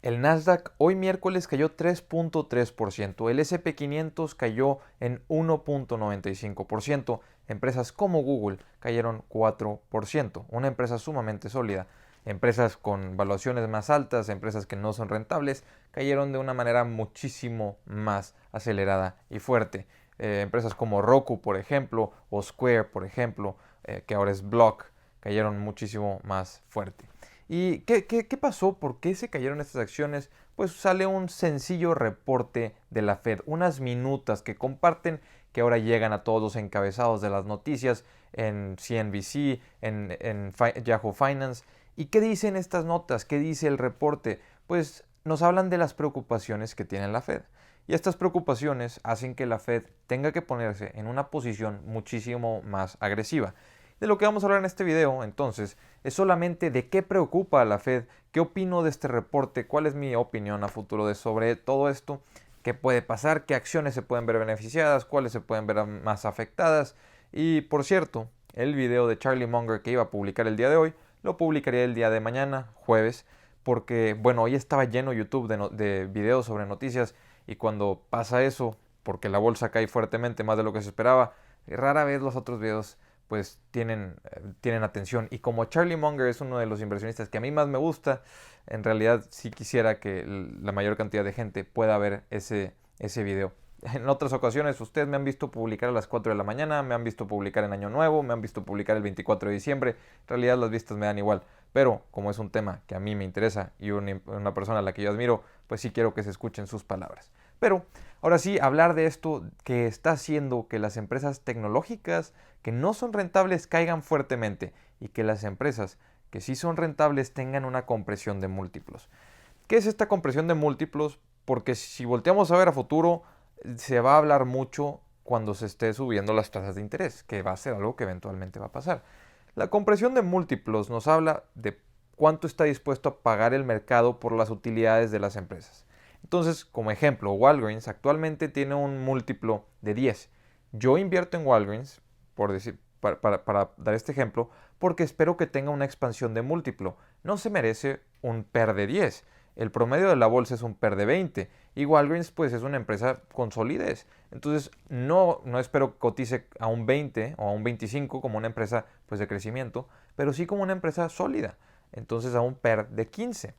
El Nasdaq hoy miércoles cayó 3.3%, el S&P 500 cayó en 1.95%, empresas como Google cayeron 4%, una empresa sumamente sólida. Empresas con valuaciones más altas, empresas que no son rentables, cayeron de una manera muchísimo más acelerada y fuerte. Empresas como Roku, por ejemplo, o Square, por ejemplo, que ahora es Block, cayeron muchísimo más fuerte. ¿Y qué pasó? ¿Por qué se cayeron estas acciones? Pues sale un sencillo reporte de la Fed, unas minutas que comparten que ahora llegan a todos los encabezados de las noticias en CNBC, en Yahoo Finance. ¿Y qué dicen estas notas? ¿Qué dice el reporte? Pues nos hablan de las preocupaciones que tiene la Fed. Y estas preocupaciones hacen que la Fed tenga que ponerse en una posición muchísimo más agresiva. De lo que vamos a hablar en este video, entonces, es solamente de qué preocupa a la Fed, qué opino de este reporte, cuál es mi opinión a futuro sobre todo esto, qué puede pasar, qué acciones se pueden ver beneficiadas, cuáles se pueden ver más afectadas. Y por cierto, el video de Charlie Munger que iba a publicar el día de hoy, lo publicaría el día de mañana, jueves, porque, bueno, hoy estaba lleno YouTube de videos sobre noticias y cuando pasa eso, porque la bolsa cae fuertemente más de lo que se esperaba, rara vez los otros videos pues tienen atención. Y como Charlie Munger es uno de los inversionistas que a mí más me gusta, en realidad sí quisiera que la mayor cantidad de gente pueda ver ese video. En otras ocasiones ustedes me han visto publicar a las 4 de la mañana, me han visto publicar en Año Nuevo, me han visto publicar el 24 de diciembre. En realidad las vistas me dan igual. Pero como es un tema que a mí me interesa y una persona a la que yo admiro, pues sí quiero que se escuchen sus palabras. Pero ahora sí, hablar de esto que está haciendo que las empresas tecnológicas que no son rentables caigan fuertemente y que las empresas que sí son rentables tengan una compresión de múltiplos. ¿Qué es esta compresión de múltiplos? Porque si volteamos a ver a futuro, se va a hablar mucho cuando se esté subiendo las tasas de interés, que va a ser algo que eventualmente va a pasar. La compresión de múltiplos nos habla de cuánto está dispuesto a pagar el mercado por las utilidades de las empresas. Entonces, como ejemplo, Walgreens actualmente tiene un múltiplo de 10. Yo invierto en Walgreens, para dar este ejemplo, porque espero que tenga una expansión de múltiplo. No se merece un PER de 10. El promedio de la bolsa es un PER de 20. Y Walgreens pues es una empresa con solidez. Entonces no espero que cotice a un 20 o a un 25 como una empresa pues de crecimiento, pero sí como una empresa sólida. Entonces a un PER de 15.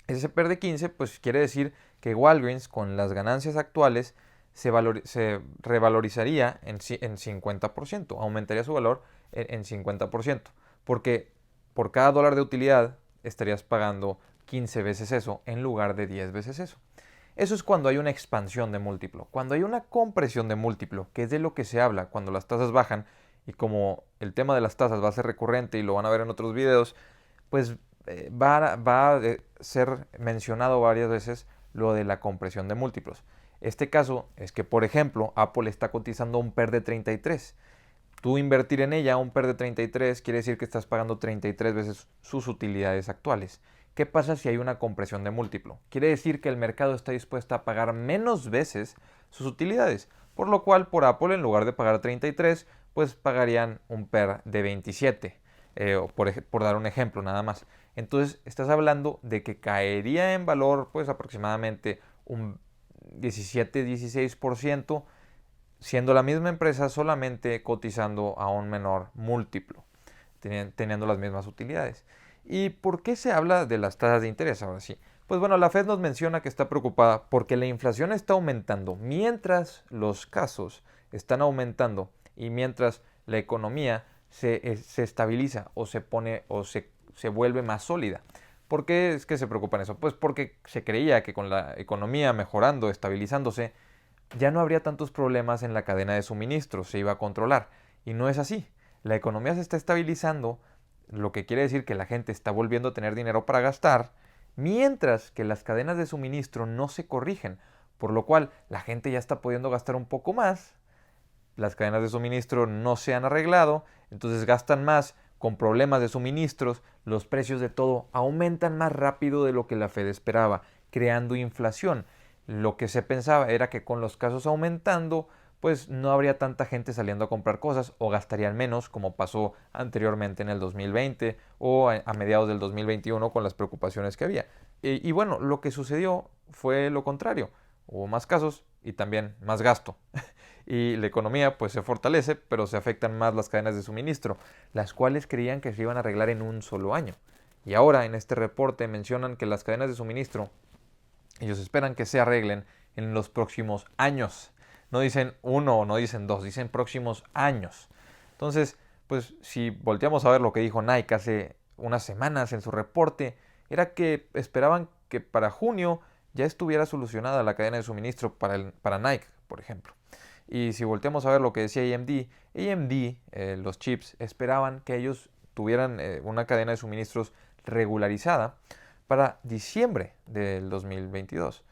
Ese PER de 15 pues quiere decir que Walgreens con las ganancias actuales se revalorizaría en 50%, aumentaría su valor en 50%, porque por cada dólar de utilidad estarías pagando 15 veces eso en lugar de 10 veces eso. Eso es cuando hay una expansión de múltiplo. Cuando hay una compresión de múltiplo, que es de lo que se habla cuando las tasas bajan, y como el tema de las tasas va a ser recurrente y lo van a ver en otros videos, pues va a ser mencionado varias veces lo de la compresión de múltiplos. Este caso es que, por ejemplo, Apple está cotizando un PER de 33. Tú invertir en ella un PER de 33 quiere decir que estás pagando 33 veces sus utilidades actuales. ¿Qué pasa si hay una compresión de múltiplo? Quiere decir que el mercado está dispuesto a pagar menos veces sus utilidades, por lo cual por Apple en lugar de pagar 33, pues pagarían un PER de 27, por dar un ejemplo nada más. Entonces estás hablando de que caería en valor pues aproximadamente un 17-16%, siendo la misma empresa solamente cotizando a un menor múltiplo, teniendo las mismas utilidades. ¿Y por qué se habla de las tasas de interés ahora sí? Pues bueno, la Fed nos menciona que está preocupada porque la inflación está aumentando mientras los casos están aumentando y mientras la economía se estabiliza o se vuelve más sólida. ¿Por qué es que se preocupan eso? Pues porque se creía que con la economía mejorando, estabilizándose, ya no habría tantos problemas en la cadena de suministro, se iba a controlar. Y no es así. La economía se está estabilizando, lo que quiere decir que la gente está volviendo a tener dinero para gastar, mientras que las cadenas de suministro no se corrigen, por lo cual la gente ya está pudiendo gastar un poco más, las cadenas de suministro no se han arreglado, entonces gastan más con problemas de suministros, los precios de todo aumentan más rápido de lo que la Fed esperaba, creando inflación. Lo que se pensaba era que con los casos aumentando, pues no habría tanta gente saliendo a comprar cosas o gastarían menos, como pasó anteriormente en el 2020 o a mediados del 2021 con las preocupaciones que había. Y bueno, lo que sucedió fue lo contrario. Hubo más casos y también más gasto. Y la economía pues se fortalece, pero se afectan más las cadenas de suministro, las cuales creían que se iban a arreglar en un solo año. Y ahora en este reporte mencionan que las cadenas de suministro, ellos esperan que se arreglen en los próximos años. No dicen uno o no dicen dos, dicen próximos años. Entonces, pues si volteamos a ver lo que dijo Nike hace unas semanas en su reporte, era que esperaban que para junio ya estuviera solucionada la cadena de suministro para Nike, por ejemplo. Y si volteamos a ver lo que decía AMD, los chips, esperaban que ellos tuvieran una cadena de suministros regularizada para diciembre del 2022.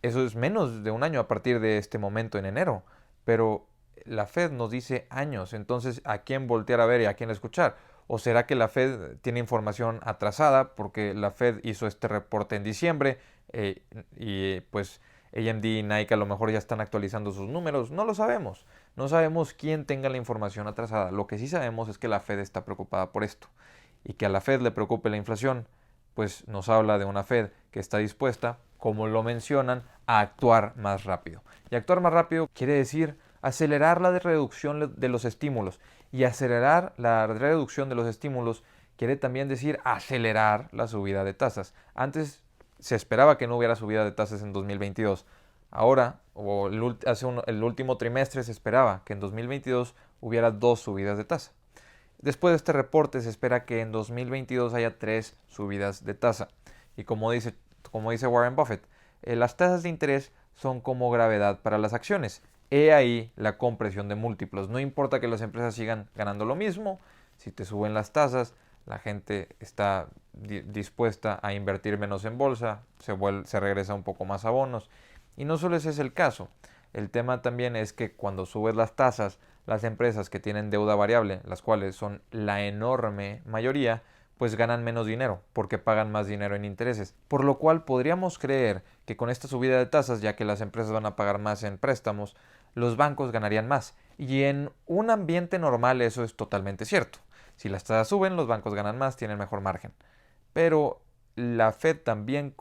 Eso es menos de un año a partir de este momento en enero, pero la Fed nos dice años, entonces ¿a quién voltear a ver y a quién escuchar? ¿O será que la Fed tiene información atrasada porque la Fed hizo este reporte en diciembre y pues AMD y Nike a lo mejor ya están actualizando sus números? No lo sabemos. No sabemos quién tenga la información atrasada. Lo que sí sabemos es que la Fed está preocupada por esto. Y que a la Fed le preocupe la inflación, pues nos habla de una Fed que está dispuesta, como lo mencionan, a actuar más rápido. Y actuar más rápido quiere decir acelerar la reducción de los estímulos. Y acelerar la reducción de los estímulos quiere también decir acelerar la subida de tasas. Antes se esperaba que no hubiera subida de tasas en 2022. Ahora, el último trimestre se esperaba que en 2022 hubiera 2 subidas de tasa. Después de este reporte se espera que en 2022 haya 3 subidas de tasa. Y como dice Warren Buffett, las tasas de interés son como gravedad para las acciones. He ahí la compresión de múltiplos. No importa que las empresas sigan ganando lo mismo, si te suben las tasas, la gente está dispuesta a invertir menos en bolsa, se regresa un poco más a bonos. Y no solo ese es el caso. El tema también es que cuando subes las tasas, las empresas que tienen deuda variable, las cuales son la enorme mayoría, pues ganan menos dinero porque pagan más dinero en intereses. Por lo cual podríamos creer que con esta subida de tasas, ya que las empresas van a pagar más en préstamos, los bancos ganarían más. Y en un ambiente normal eso es totalmente cierto. Si las tasas suben, los bancos ganan más, tienen mejor margen. Pero la Fed también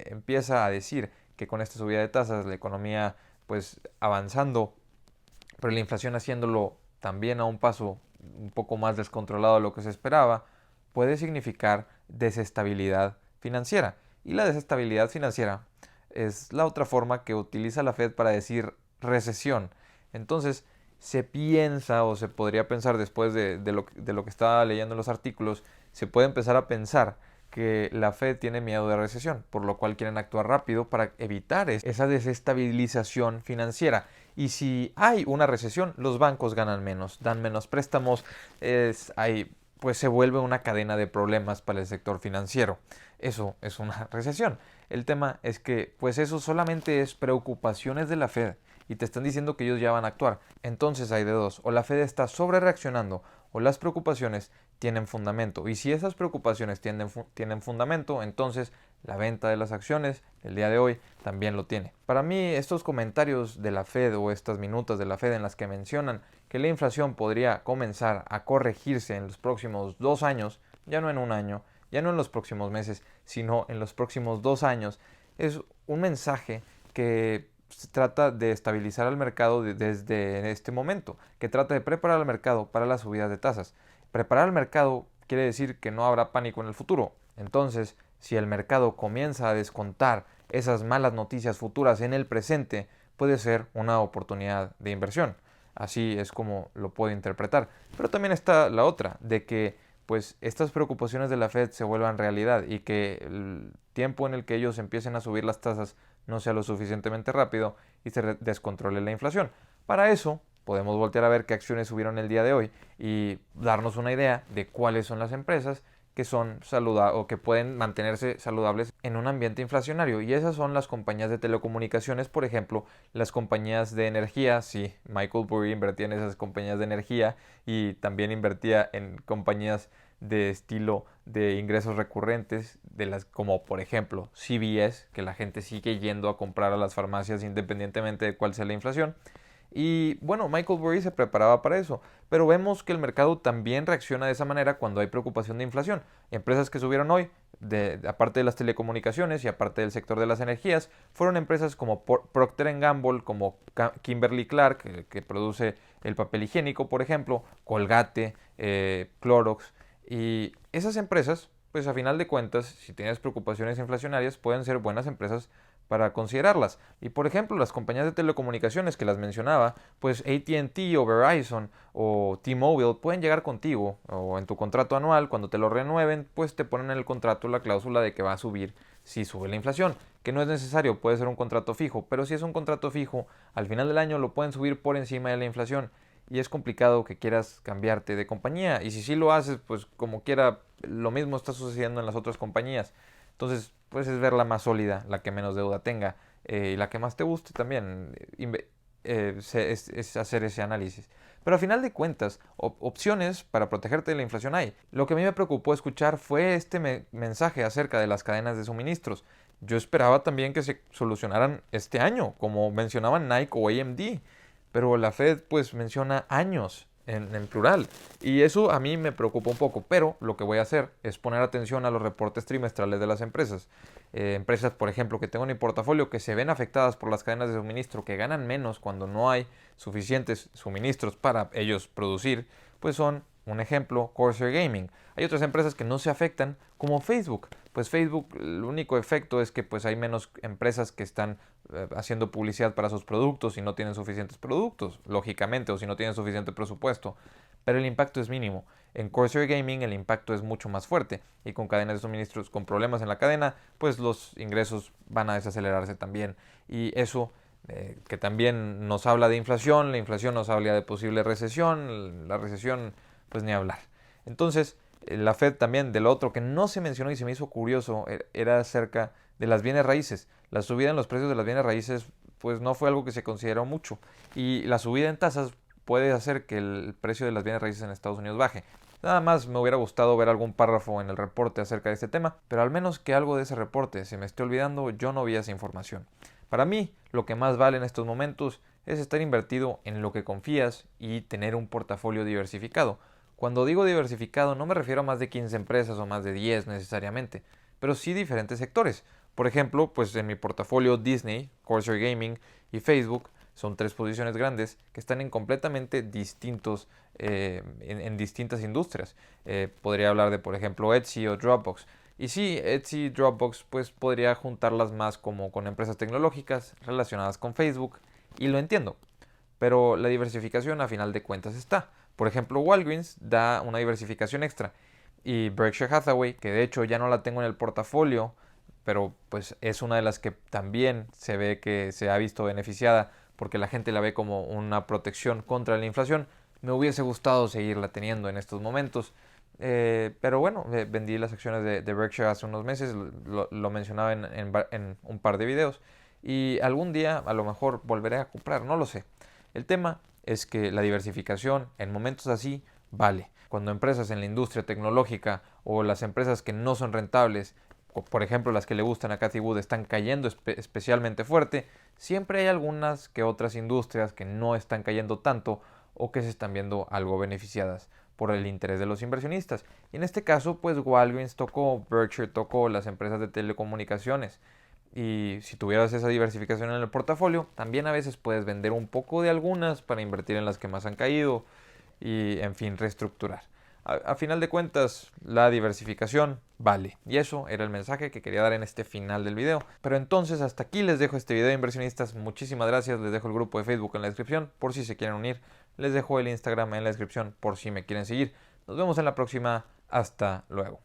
empieza a decir que con esta subida de tasas, la economía pues avanzando, pero la inflación haciéndolo también a un paso un poco más descontrolado de lo que se esperaba, puede significar desestabilidad financiera. Y la desestabilidad financiera es la otra forma que utiliza la Fed para decir recesión. Entonces, se piensa o se podría pensar después de lo que estaba leyendo en los artículos, se puede empezar a pensar que la Fed tiene miedo de recesión, por lo cual quieren actuar rápido para evitar esa desestabilización financiera. Y si hay una recesión, los bancos ganan menos, dan menos préstamos, pues se vuelve una cadena de problemas para el sector financiero. Eso es una recesión. El tema es que pues eso solamente es preocupaciones de la Fed y te están diciendo que ellos ya van a actuar. Entonces hay de dos, o la Fed está sobre reaccionando o las preocupaciones tienen fundamento. Y si esas preocupaciones tienen fundamento, entonces la venta de las acciones el día de hoy también lo tiene. Para mí, estos comentarios de la Fed o estas minutas de la Fed en las que mencionan que la inflación podría comenzar a corregirse en los próximos 2 años, ya no en un año, ya no en los próximos meses, sino en los próximos 2 años, es un mensaje que se trata de estabilizar al mercado desde este momento, que trata de preparar al mercado para las subidas de tasas. Preparar al mercado quiere decir que no habrá pánico en el futuro. Entonces, si el mercado comienza a descontar esas malas noticias futuras en el presente, puede ser una oportunidad de inversión. Así es como lo puedo interpretar. Pero también está la otra, de que pues estas preocupaciones de la Fed se vuelvan realidad y que el tiempo en el que ellos empiecen a subir las tasas no sea lo suficientemente rápido y se descontrole la inflación. Para eso podemos voltear a ver qué acciones subieron el día de hoy y darnos una idea de cuáles son las empresas que son saludables o que pueden mantenerse saludables en un ambiente inflacionario. Y esas son las compañías de telecomunicaciones, por ejemplo, las compañías de energía. Sí, Michael Burry invertía en esas compañías de energía y también invertía en compañías de estilo de ingresos recurrentes, como por ejemplo CVS, que la gente sigue yendo a comprar a las farmacias independientemente de cuál sea la inflación. Y bueno, Michael Burry se preparaba para eso, pero vemos que el mercado también reacciona de esa manera cuando hay preocupación de inflación. Empresas que subieron hoy, aparte de las telecomunicaciones y aparte del sector de las energías, fueron empresas como Procter Gamble, como Kimberly Clark, que produce el papel higiénico, por ejemplo, Colgate, Clorox, y esas empresas, pues a final de cuentas, si tienes preocupaciones inflacionarias, pueden ser buenas empresas para considerarlas. Y por ejemplo, las compañías de telecomunicaciones que las mencionaba, pues AT&T o Verizon o T-Mobile pueden llegar contigo o en tu contrato anual, cuando te lo renueven, pues te ponen en el contrato la cláusula de que va a subir si sube la inflación, que no es necesario, puede ser un contrato fijo, pero si es un contrato fijo, al final del año lo pueden subir por encima de la inflación y es complicado que quieras cambiarte de compañía. Y si sí lo haces, pues como quiera, lo mismo está sucediendo en las otras compañías. Entonces, pues es ver la más sólida, la que menos deuda tenga y la que más te guste también. Es hacer ese análisis. Pero a final de cuentas, opciones para protegerte de la inflación hay. Lo que a mí me preocupó escuchar fue este mensaje acerca de las cadenas de suministros. Yo esperaba también que se solucionaran este año, como mencionaban Nike o AMD, pero la Fed pues menciona años en plural y eso a mí me preocupa un poco, pero lo que voy a hacer es poner atención a los reportes trimestrales de las empresas. Empresas, por ejemplo, que tengo en mi portafolio que se ven afectadas por las cadenas de suministro, que ganan menos cuando no hay suficientes suministros para ellos producir, pues son un ejemplo, Corsair Gaming. Hay otras empresas que no se afectan, como Facebook. Pues Facebook, el único efecto es que pues hay menos empresas que están haciendo publicidad para sus productos y no tienen suficientes productos, lógicamente, o si no tienen suficiente presupuesto. Pero el impacto es mínimo. En Corsair Gaming el impacto es mucho más fuerte y con cadenas de suministros con problemas en la cadena, pues los ingresos van a desacelerarse también. Y eso que también nos habla de inflación, la inflación nos habla de posible recesión, la recesión pues ni hablar. Entonces, la Fed también, del otro que no se mencionó y se me hizo curioso, era acerca de las bienes raíces. La subida en los precios de las bienes raíces pues no fue algo que se consideró mucho y la subida en tasas puede hacer que el precio de las bienes raíces en Estados Unidos baje. Nada más me hubiera gustado ver algún párrafo en el reporte acerca de este tema, pero al menos que algo de ese reporte se me esté olvidando, yo no vi esa información. Para mí, lo que más vale en estos momentos es estar invertido en lo que confías y tener un portafolio diversificado. Cuando digo diversificado no me refiero a más de 15 empresas o más de 10 necesariamente, pero sí diferentes sectores. Por ejemplo, pues en mi portafolio Disney, Corsair Gaming y Facebook son tres posiciones grandes que están en completamente distintos, en distintas industrias. Podría hablar de, por ejemplo, Etsy o Dropbox. Y sí, Etsy y Dropbox pues podría juntarlas más como con empresas tecnológicas relacionadas con Facebook y lo entiendo. Pero la diversificación a final de cuentas está. Por ejemplo, Walgreens da una diversificación extra y Berkshire Hathaway, que de hecho ya no la tengo en el portafolio, pero pues es una de las que también se ve que se ha visto beneficiada porque la gente la ve como una protección contra la inflación. Me hubiese gustado seguirla teniendo en estos momentos, pero bueno, vendí las acciones de Berkshire hace unos meses, lo mencionaba en un par de videos y algún día a lo mejor volveré a comprar, no lo sé. El tema es que la diversificación en momentos así vale. Cuando empresas en la industria tecnológica o las empresas que no son rentables, por ejemplo las que le gustan a Cathie Wood, están cayendo especialmente fuerte, siempre hay algunas que otras industrias que no están cayendo tanto o que se están viendo algo beneficiadas por el interés de los inversionistas. Y en este caso, pues Walgreens tocó, Berkshire tocó, las empresas de telecomunicaciones. Y si tuvieras esa diversificación en el portafolio, también a veces puedes vender un poco de algunas para invertir en las que más han caído y, en fin, reestructurar. A final de cuentas, la diversificación vale. Y eso era el mensaje que quería dar en este final del video. Pero entonces, hasta aquí les dejo este video de inversionistas. Muchísimas gracias. Les dejo el grupo de Facebook en la descripción por si se quieren unir. Les dejo el Instagram en la descripción por si me quieren seguir. Nos vemos en la próxima. Hasta luego.